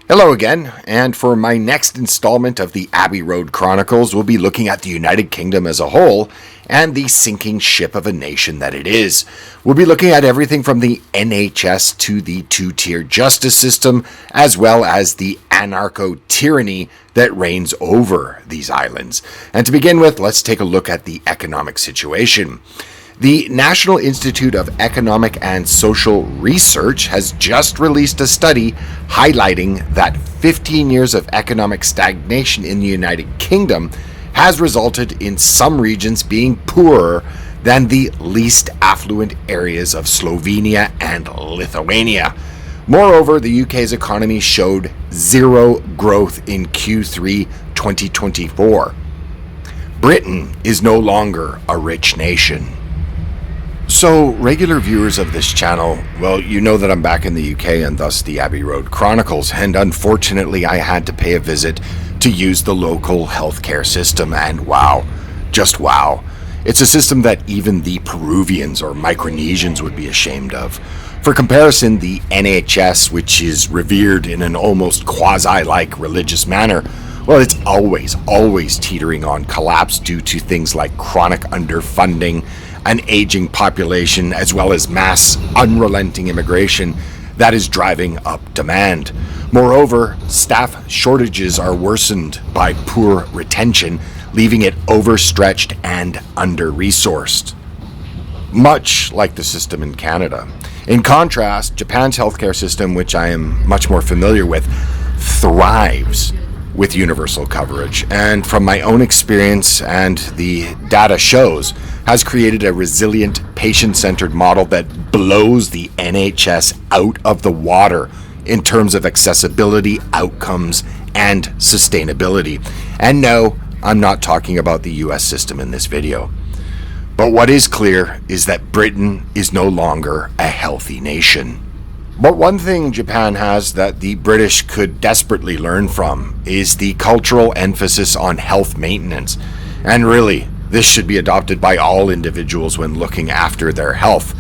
Hello again, and for my next installment of the Abbey Road Chronicles, we'll be looking at the United Kingdom as a whole and the sinking ship of a nation that it is. We'll be looking at everything from the NHS to the two-tier justice system, as well as the anarcho-tyranny that reigns over these islands. And to begin with, let's take a look at the economic situation. The National Institute of Economic and Social Research has just released a study highlighting that 15 years of economic stagnation in the United Kingdom has resulted in some regions being poorer than the least affluent areas of Slovenia and Lithuania. Moreover, the UK's economy showed zero growth in Q3 2024. Britain is no longer a rich nation. So, regular viewers of this channel, well, you know that I'm back in the UK and thus the Abbey Road Chronicles, and unfortunately I had to pay a visit to use the local healthcare system, and wow, just wow. It's a system that even the Peruvians or Micronesians would be ashamed of. For comparison, the NHS, which is revered in an almost quasi-like religious manner, well, it's always teetering on collapse due to things like chronic underfunding, an aging population, as well as mass, unrelenting immigration that is driving up demand. Moreover, staff shortages are worsened by poor retention, leaving it overstretched and under-resourced, much like the system in Canada. In contrast, Japan's healthcare system, which I am much more familiar with, thrives with universal coverage, and from my own experience and the data shows, has created a resilient, patient-centered model that blows the NHS out of the water in terms of accessibility, outcomes, and sustainability. And no, I'm not talking about the US system in this video. But what is clear is that Britain is no longer a healthy nation. But one thing Japan has that the British could desperately learn from is the cultural emphasis on health maintenance. And really, this should be adopted by all individuals when looking after their health,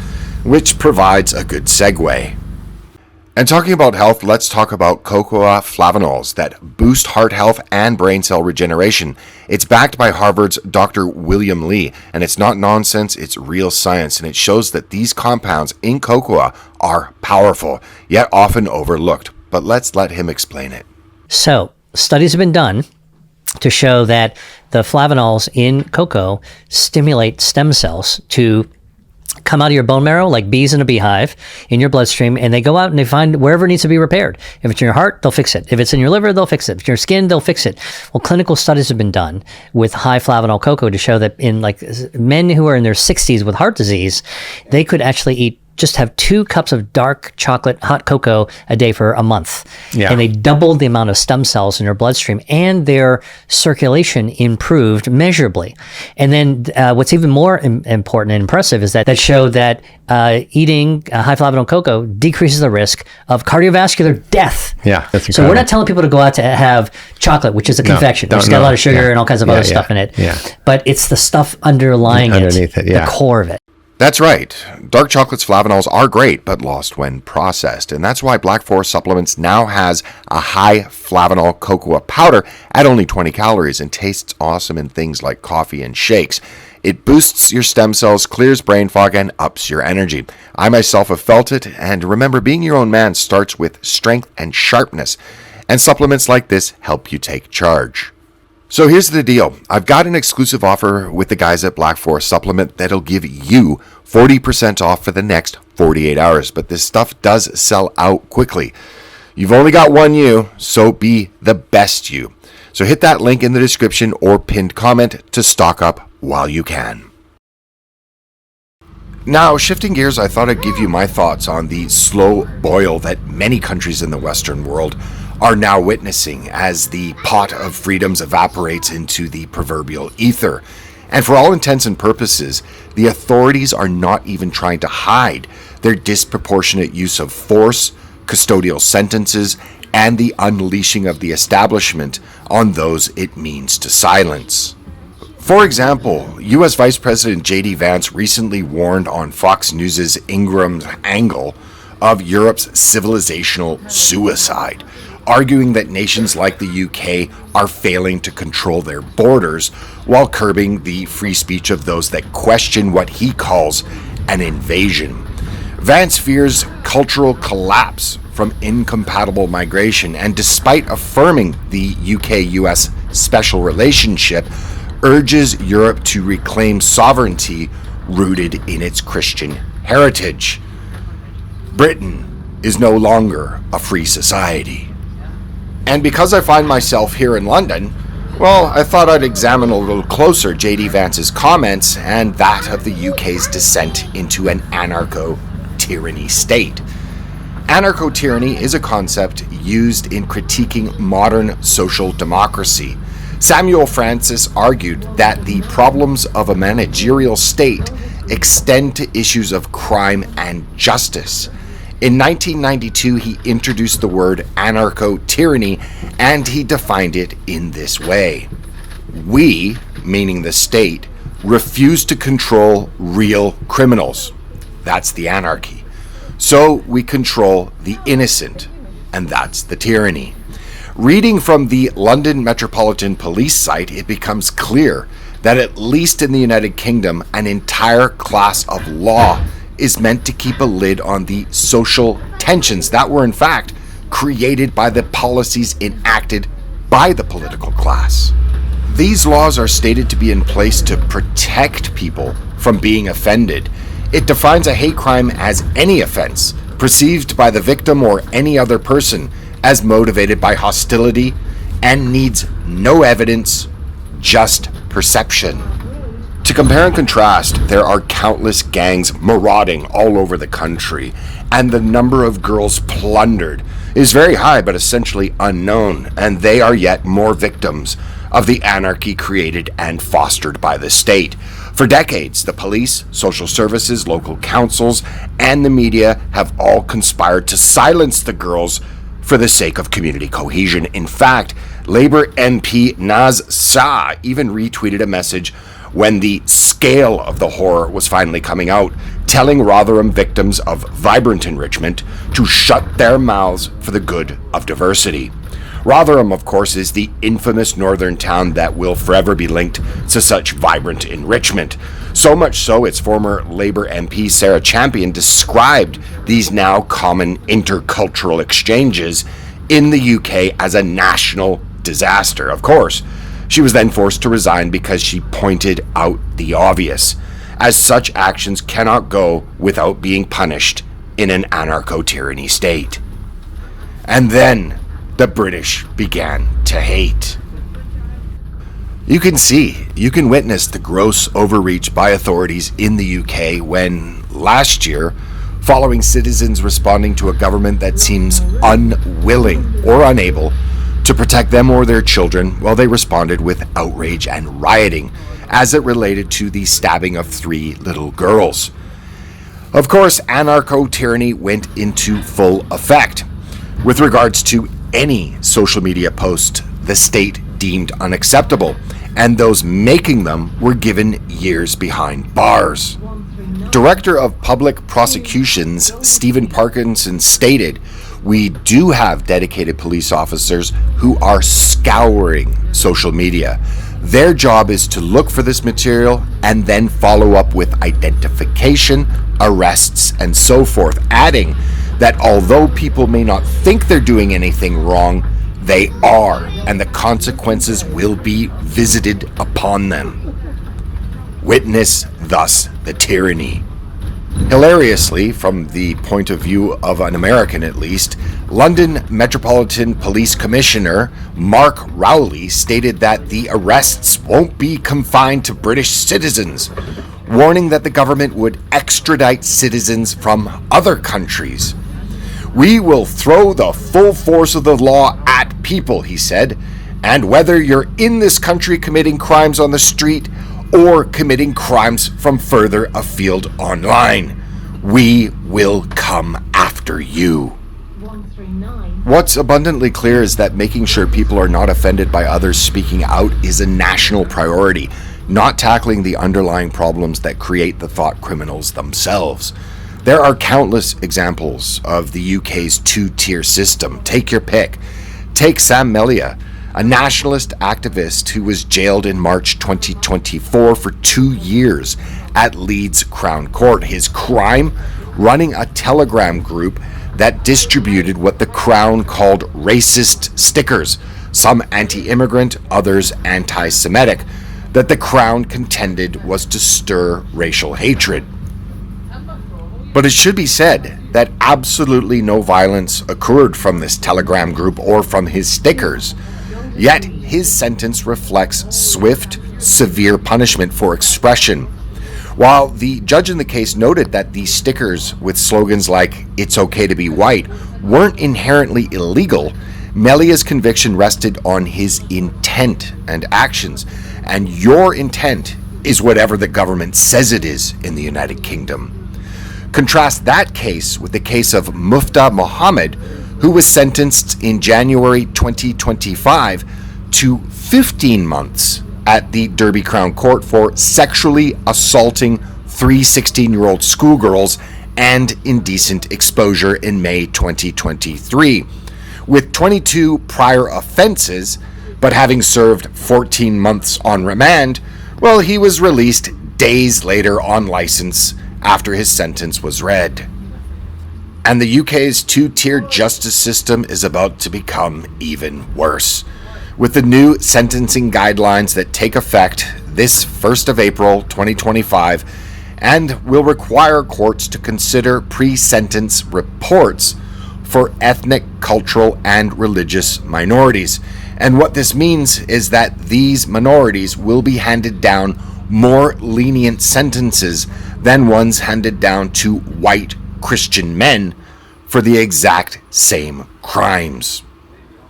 which provides a good segue. And talking about health, let's talk about cocoa flavanols that boost heart health and brain cell regeneration. It's backed by Harvard's Dr. William Li, and it's not nonsense, it's real science, and it shows that these compounds in cocoa are powerful, yet often overlooked. But let's let him explain it. So, studies have been done to show that the flavanols in cocoa stimulate stem cells to come out of your bone marrow like bees in a beehive in your bloodstream, and they go out and they find wherever it needs to be repaired. If it's in your heart, they'll fix it. If it's in your liver, they'll fix it. If it's in your skin, they'll fix it. Well, clinical studies have been done with high flavanol cocoa to show that in like men who are in their 60s with heart disease, they could actually just have 2 cups of dark chocolate hot cocoa a day for a month. Yeah. And they doubled the amount of stem cells in their bloodstream, and their circulation improved measurably. And then what's even more important and impressive is that showed that eating high flavanol cocoa decreases the risk of cardiovascular death. Yeah, that's incredible. So we're not telling people to go out to have chocolate, which is a confection, which has got a lot of sugar and all kinds of other stuff in it. Yeah. But it's the stuff underneath it, the core of it. That's right. Dark chocolate's flavanols are great, but lost when processed. And that's why Black Forest Supplements now has a high flavanol cocoa powder at only 20 calories and tastes awesome in things like coffee and shakes. It boosts your stem cells, clears brain fog, and ups your energy. I myself have felt it, and remember, being your own man starts with strength and sharpness. And supplements like this help you take charge. So here's the deal. I've got an exclusive offer with the guys at Black Forest Supplement that'll give you 40% off for the next 48 hours. But this stuff does sell out quickly. You've only got one you, so be the best you. So hit that link in the description or pinned comment to stock up while you can. Now, shifting gears, I thought I'd give you my thoughts on the slow boil that many countries in the Western world are now witnessing as the pot of freedoms evaporates into the proverbial ether. And for all intents and purposes, the authorities are not even trying to hide their disproportionate use of force, custodial sentences, and the unleashing of the establishment on those it means to silence. For example, U.S. Vice President J.D. Vance recently warned on Fox News' Ingram's Angle of Europe's civilizational suicide, arguing that nations like the UK are failing to control their borders while curbing the free speech of those that question what he calls an invasion. Vance fears cultural collapse from incompatible migration, and despite affirming the UK-US special relationship, urges Europe to reclaim sovereignty rooted in its Christian heritage. Britain is no longer a free society. And because I find myself here in London, well, I thought I'd examine a little closer J.D. Vance's comments and that of the UK's descent into an anarcho-tyranny state. Anarcho-tyranny is a concept used in critiquing modern social democracy. Samuel Francis argued that the problems of a managerial state extend to issues of crime and justice. In 1992, he introduced the word anarcho-tyranny, and he defined it in this way. We, meaning the state, refuse to control real criminals. That's the anarchy. So we control the innocent, and that's the tyranny. Reading from the London Metropolitan Police site, it becomes clear that at least in the United Kingdom, an entire class of law is meant to keep a lid on the social tensions that were in fact created by the policies enacted by the political class. These laws are stated to be in place to protect people from being offended. It defines a hate crime as any offense perceived by the victim or any other person as motivated by hostility and needs no evidence, just perception. To compare and contrast, there are countless gangs marauding all over the country, and the number of girls plundered is very high but essentially unknown, and they are yet more victims of the anarchy created and fostered by the state. For decades, the police, social services, local councils, and the media have all conspired to silence the girls for the sake of community cohesion. In fact, Labour MP Naz Shah even retweeted a message when the scale of the horror was finally coming out, telling Rotherham victims of vibrant enrichment to shut their mouths for the good of diversity. Rotherham, of course, is the infamous northern town that will forever be linked to such vibrant enrichment. So much so, its former Labour MP Sarah Champion described these now common intercultural exchanges in the UK as a national disaster. Of course, she was then forced to resign because she pointed out the obvious, as such actions cannot go without being punished in an anarcho-tyranny state. And then the British began to hate. You can witness the gross overreach by authorities in the UK when, last year, following citizens responding to a government that seems unwilling or unable to protect them or their children, well, they responded with outrage and rioting as it related to the stabbing of 3 little girls. Of course, anarcho-tyranny went into full effect. With regards to any social media post the state deemed unacceptable, and those making them were given years behind bars. Director of Public Prosecutions Stephen Parkinson stated, "We do have dedicated police officers who are scouring social media. Their job is to look for this material and then follow up with identification, arrests, and so forth," adding that although people may not think they're doing anything wrong, they are, and the consequences will be visited upon them. Witness thus the tyranny. Hilariously, from the point of view of an American at least, London Metropolitan Police Commissioner Mark Rowley stated that the arrests won't be confined to British citizens, warning that the government would extradite citizens from other countries. "We will throw the full force of the law at people," he said, "and whether you're in this country committing crimes on the street or committing crimes from further afield online, we will come after you." What's abundantly clear is that making sure people are not offended by others speaking out is a national priority, not tackling the underlying problems that create the thought criminals themselves. There are countless examples of the UK's 2-tier system. Take your pick. Take Sam Melia, a nationalist activist who was jailed in March 2024 for 2 years at Leeds Crown Court. His crime? Running a Telegram group that distributed what the Crown called racist stickers, some anti-immigrant, others anti-Semitic, that the Crown contended was to stir racial hatred. But it should be said that absolutely no violence occurred from this Telegram group or from his stickers. Yet his sentence reflects swift, severe punishment for expression. While the judge in the case noted that these stickers with slogans like "It's okay to be white" weren't inherently illegal, Melia's conviction rested on his intent and actions. And your intent is whatever the government says it is in the United Kingdom. Contrast that case with the case of Mufta Mohammed, who was sentenced in January 2025 to 15 months at the Derby Crown Court for sexually assaulting 3 16-year-old schoolgirls and indecent exposure in May 2023. With 22 prior offenses, but having served 14 months on remand, well, he was released days later on license after his sentence was read. And the UK's two-tier justice system is about to become even worse, with the new sentencing guidelines that take effect this 1st of April 2025 and will require courts to consider pre-sentence reports for ethnic, cultural, and religious minorities. And what this means is that these minorities will be handed down more lenient sentences than ones handed down to white Christian men for the exact same crimes.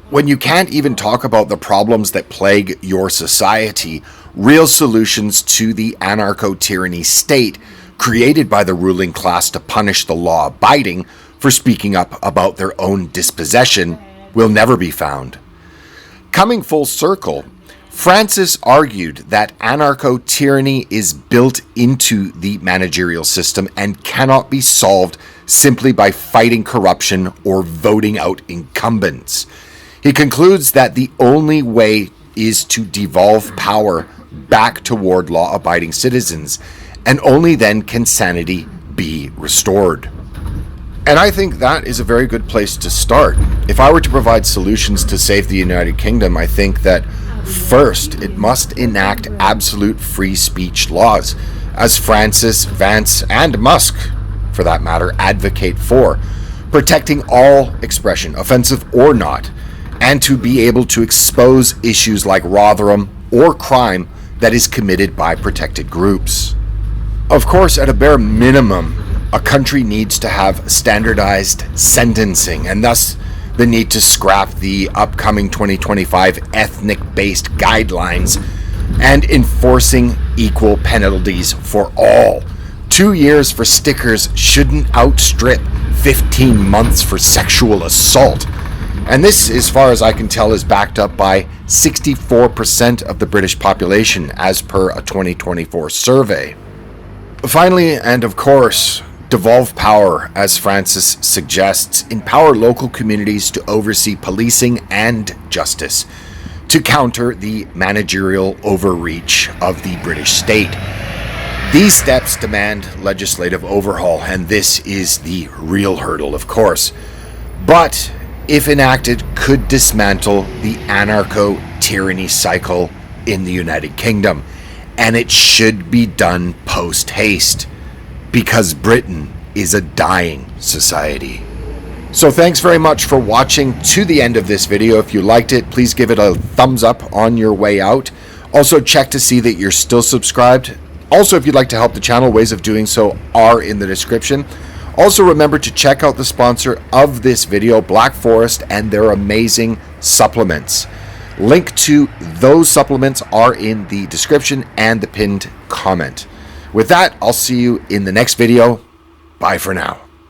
When you can't even talk about the problems that plague your society, real solutions to the anarcho-tyranny state created by the ruling class to punish the law-abiding for speaking up about their own dispossession will never be found. Coming full circle, Francis argued that anarcho-tyranny is built into the managerial system and cannot be solved simply by fighting corruption or voting out incumbents. He concludes that the only way is to devolve power back toward law-abiding citizens, and only then can sanity be restored. And I think that is a very good place to start. If I were to provide solutions to save the United Kingdom, I think that first, it must enact absolute free speech laws, as Francis, Vance, and Musk, for that matter, advocate for, protecting all expression, offensive or not, and to be able to expose issues like Rotherham or crime that is committed by protected groups. Of course, at a bare minimum, a country needs to have standardized sentencing, and thus the need to scrap the upcoming 2025 ethnic-based guidelines and enforcing equal penalties for all. 2 years for stickers shouldn't outstrip 15 months for sexual assault. And this, as far as I can tell, is backed up by 64% of the British population as per a 2024 survey. Finally, and of course, devolve power, as Francis suggests, empower local communities to oversee policing and justice to counter the managerial overreach of the British state. These steps demand legislative overhaul, and this is the real hurdle, of course. But, if enacted, could dismantle the anarcho-tyranny cycle in the United Kingdom. And it should be done post-haste, because Britain is a dying society. So thanks very much for watching to the end of this video. If you liked it, please give it a thumbs up on your way out. Also check to see that you're still subscribed. Also, if you'd like to help the channel, ways of doing so are in the description. Also remember to check out the sponsor of this video, Black Forest, and their amazing supplements. Link to those supplements are in the description and the pinned comment. With that, I'll see you in the next video. Bye for now.